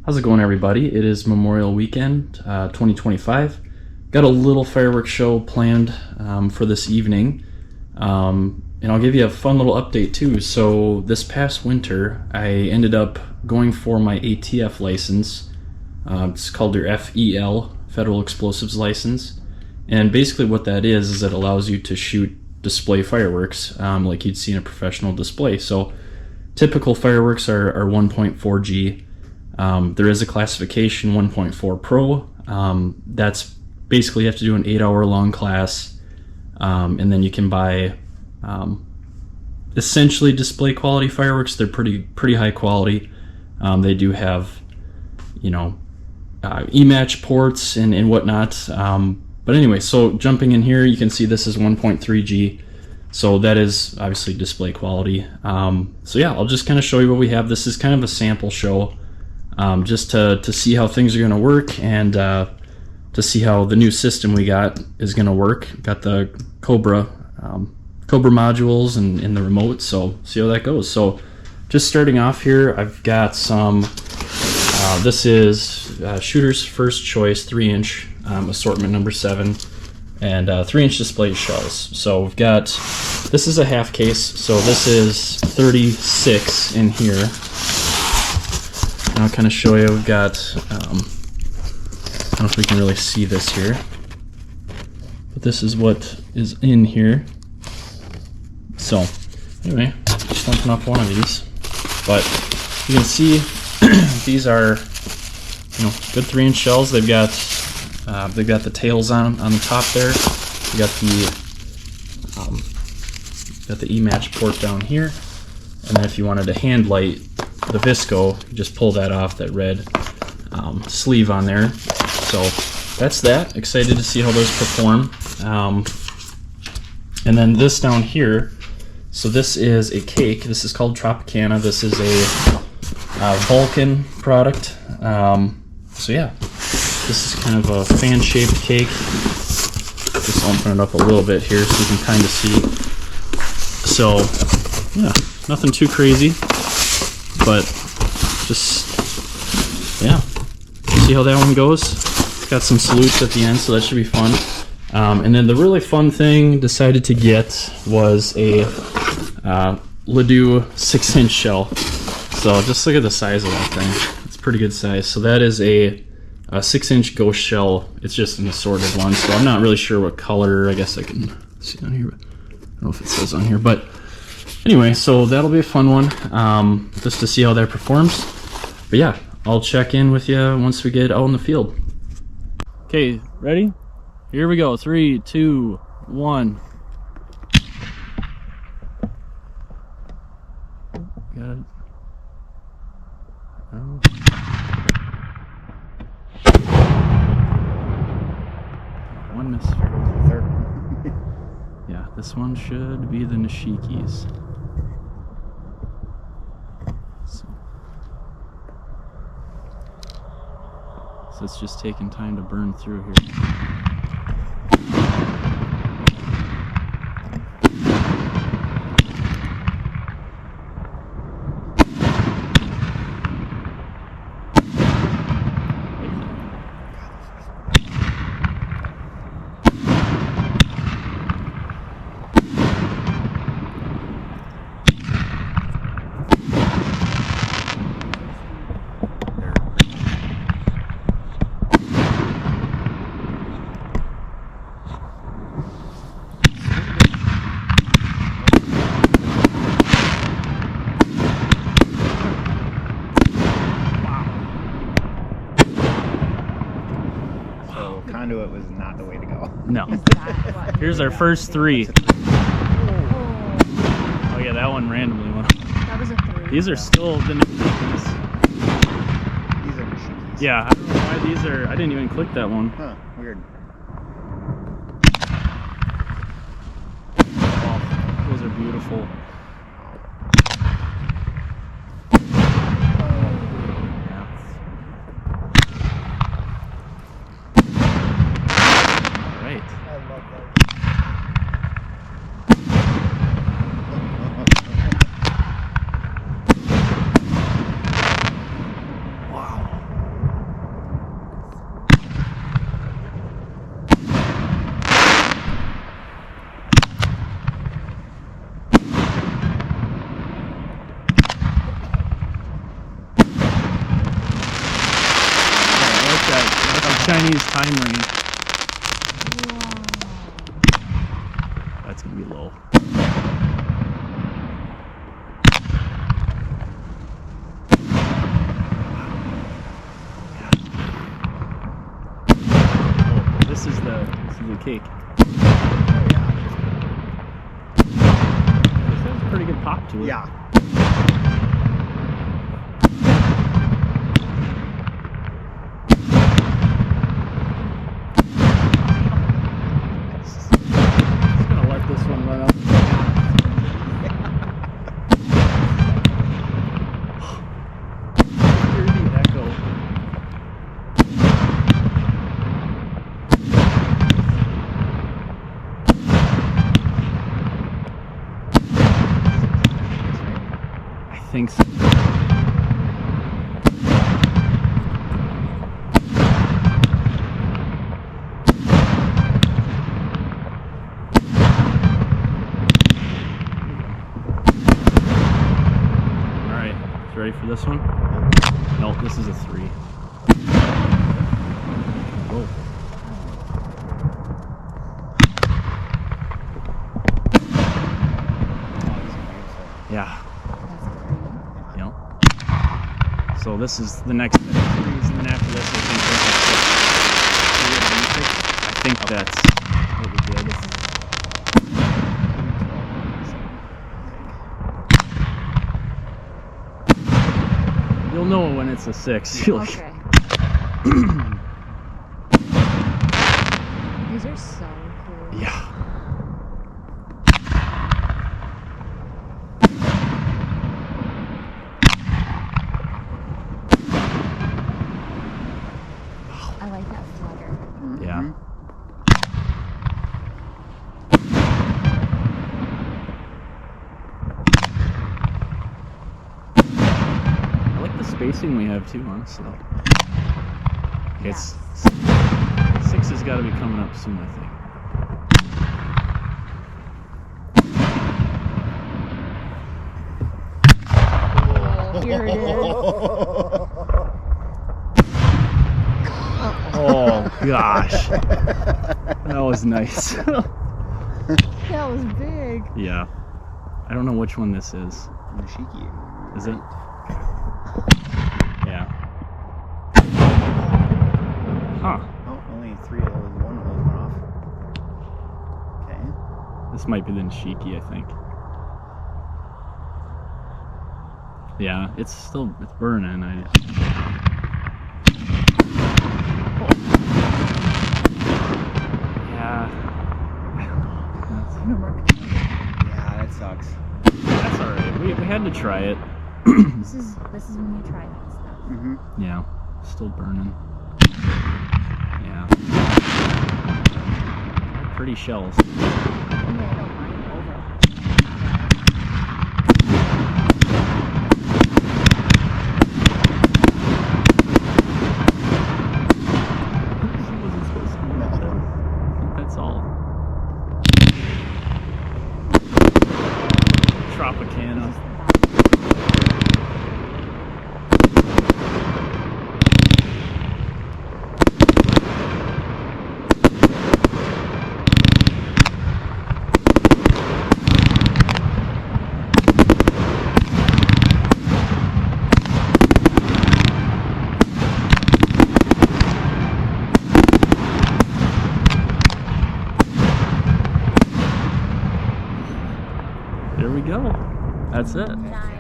How's it going, everybody? It is Memorial Weekend 2025. Got a little fireworks show planned for this evening, and I'll give you a fun little update too. So this past winter I ended up going for my ATF license. It's called your FEL, Federal Explosives License, and basically what that is it allows you to shoot display fireworks like you'd see in a professional display. So typical fireworks are 1.4 G. There is a classification 1.4 Pro. That's basically you have to do an 8-hour long class, and then you can buy essentially display quality fireworks. They're pretty high quality. They do have, e-match ports and whatnot. But anyway, so jumping in here, you can see this is 1.3 G. So that is obviously display quality. So yeah, I'll just kind of show you what we have. This is kind of a sample show. Just to see how things are going to work, and to see how the new system we got is going to work. Got the Cobra modules and the remote, so see how that goes. So just starting off here, I've got some, this is Shooter's First Choice 3-inch assortment number 7, and 3-inch display shells. So we've got, this is a half case, so this is 36 in here. I'll kind of show you, we've got, I don't know if we can really see this here, but this is what is in here. So anyway, just dumping up one of these, but you can see these are, good 3-inch shells. They've got the tails on the top there. We got the e-match port down here, and then if you wanted to hand light the Visco, you just pull that off, that red sleeve on there. So that's that. Excited to see how those perform. And then this down here, so this is a cake. This is called Tropicana. This is a Vulcan product. So yeah, this is kind of a fan-shaped cake. Just open it up a little bit here so you can kind of see. So yeah, nothing too crazy, but just, yeah, see how that one goes. It's got some salutes at the end, so that should be fun. And then the really fun thing decided to get was a Ledoux 6-inch shell. So just look at the size of that thing. It's pretty good size. So that is a 6-inch ghost shell. It's just an assorted one, so I'm not really sure what color. I guess I can see on here, but I don't know if it says on here. But anyway, so that'll be a fun one, just to see how that performs. But yeah, I'll check in with you once we get out in the field. Okay, ready? Here we go. 3, 2, 1. Got it. Oh. One miss. Third one. Yeah, this one should be the Nishikis. So it's just taking time to burn through here. Conduit was not the way to go. No. Here's our first 3. Oh yeah, that one randomly went. That was a 3. These are still the Nishikis. These are machines. Yeah, I don't know why these are. I didn't even click that one. Huh, weird. Wow, those are beautiful. This is the cake. This has a pretty good pop to it. Yeah. Just gonna let this one run up. Hear the echo. I think so. Alright, ready for this one? Nope, this is a 3. Whoa. Yeah. Yep. So this is the next and then after this I think that's what we did. You'll know when it's a 6. You'll- Okay. These are so cool. Yeah. I like that flutter. Yeah. I like the spacing we have too, honestly. Okay, Yes. 6 has got to be coming up soon, I think. Here it is. Oh gosh, that was nice. That was big. Yeah, I don't know which one this is. Nishiki. Is it? Yeah. Huh. Oh, only 3 of those. 1 of those went off. Okay. This might be the Nishiki, I think. Yeah, it's burning. Yeah. Yeah, that sucks. That's alright. We had to try it. This is when you try that stuff. Mm-hmm. Yeah, still burning. Yeah. Pretty shells. I mean, I don't mind over. Wasn't supposed to be like that. That's all. Tropicana. There we go. That's it. Nice.